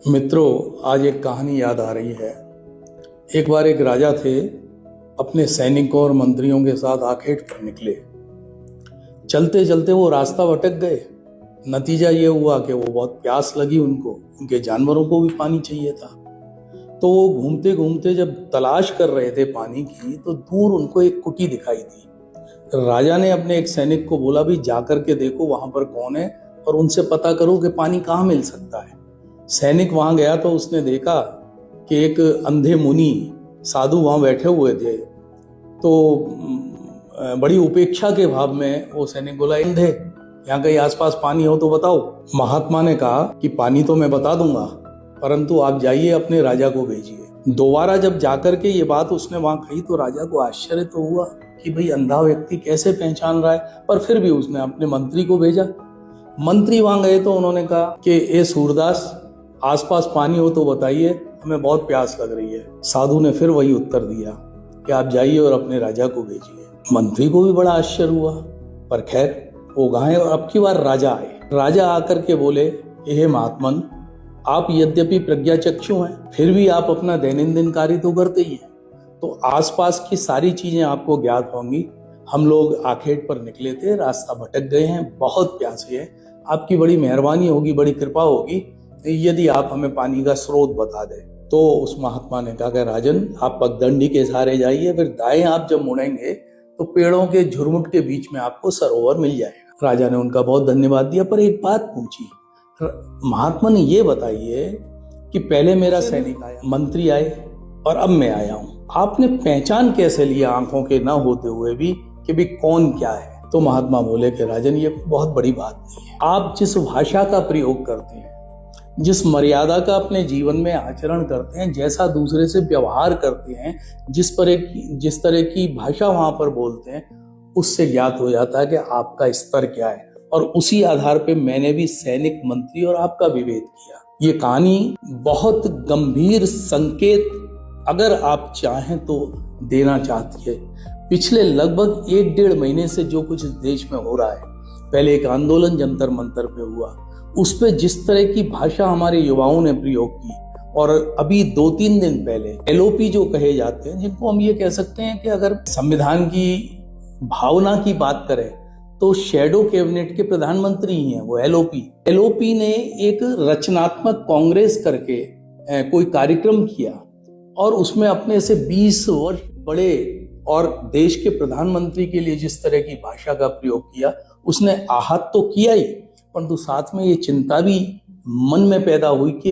मित्रों, आज एक कहानी याद आ रही है। एक बार एक राजा थे, अपने सैनिकों और मंत्रियों के साथ आखेट पर निकले। चलते चलते वो रास्ता भटक गए। नतीजा ये हुआ कि वो बहुत प्यास लगी उनको, उनके जानवरों को भी पानी चाहिए था। तो वो घूमते घूमते जब तलाश कर रहे थे पानी की, तो दूर उनको एक कुटी दिखाई दी। राजा ने अपने एक सैनिक को बोला, भी जाकर के देखो वहां पर कौन है और उनसे पता करो कि पानी कहाँ मिल सकता है। सैनिक वहां गया तो उसने देखा कि एक अंधे मुनि साधु वहां बैठे हुए थे। तो बड़ी उपेक्षा के भाव में वो सैनिक बोला, अंधे, यहाँ कहीं आसपास पानी हो तो बताओ। महात्मा ने कहा कि पानी तो मैं बता दूंगा, परंतु आप जाइए अपने राजा को भेजिए। दोबारा जब जाकर के ये बात उसने वहां कही तो राजा को आश्चर्य तो हुआ कि भाई अंधा व्यक्ति कैसे पहचान रहा है, पर फिर भी उसने अपने मंत्री को भेजा। मंत्री वहां गए तो उन्होंने कहा कि ए सूरदास, आसपास पानी हो तो बताइए, हमें बहुत प्यास लग रही है। साधु ने फिर वही उत्तर दिया कि आप जाइए और अपने राजा को भेजिए। मंत्री को भी बड़ा आश्चर्य हुआ, पर खैर वो गए और अब की बार राजा आए। राजा आकर के बोले, हे महात्मन, आप यद्यपि प्रज्ञाचक्षु हैं, फिर भी आप अपना दैनंदिन कार्य तो करते ही हैं, तो आसपास की सारी चीजें आपको ज्ञात होंगी। हम लोग आखेट पर निकले थे, रास्ता भटक गए हैं, बहुत प्यासे हैं, आपकी बड़ी मेहरबानी होगी, बड़ी कृपा होगी यदि आप हमें पानी का स्रोत बता दें। तो उस महात्मा ने कहा कि राजन, आप पगडंडी के सहारे जाइए, फिर दाएं आप जब मुड़ेंगे तो पेड़ों के झुरमुट के बीच में आपको सरोवर मिल जाएगा। राजा ने उनका बहुत धन्यवाद दिया, पर एक बात पूछी, महात्मा ने ये बताइए कि पहले मेरा सैनिक आया, मंत्री आए और अब मैं आया हूँ, आपने पहचान कैसे लिया आंखों के ना होते हुए भी कि भी कौन क्या है? तो महात्मा बोले कि राजन, ये बहुत बड़ी बात नहीं है। आप जिस भाषा का प्रयोग करते हैं, जिस मर्यादा का अपने जीवन में आचरण करते हैं, जैसा दूसरे से व्यवहार करते हैं, जिस तरह की भाषा वहां पर बोलते हैं, उससे ज्ञात हो जाता है कि आपका स्तर क्या है। और उसी आधार पे मैंने भी सैनिक, मंत्री और आपका विभेद किया। ये कहानी बहुत गंभीर संकेत अगर आप चाहें तो देना चाहती है। पिछले लगभग 1-1.5 महीने से जो कुछ इस देश में हो रहा है, पहले एक आंदोलन जंतर मंतर पे हुआ, उस पे जिस तरह की भाषा हमारे युवाओं ने प्रयोग की, और अभी 2-3 दिन पहले एलओपी जो कहे जाते हैं, जिनको हम ये कह सकते हैं कि अगर संविधान की भावना की बात करें तो शैडो कैबिनेट के प्रधानमंत्री ही हैं वो एलओपी ने एक रचनात्मक कांग्रेस करके कोई कार्यक्रम किया और उसमें अपने से 20 वर्ष बड़े और देश के प्रधानमंत्री के लिए जिस तरह की भाषा का प्रयोग किया, उसने आहत तो किया ही, परंतु साथ में ये चिंता भी मन में पैदा हुई कि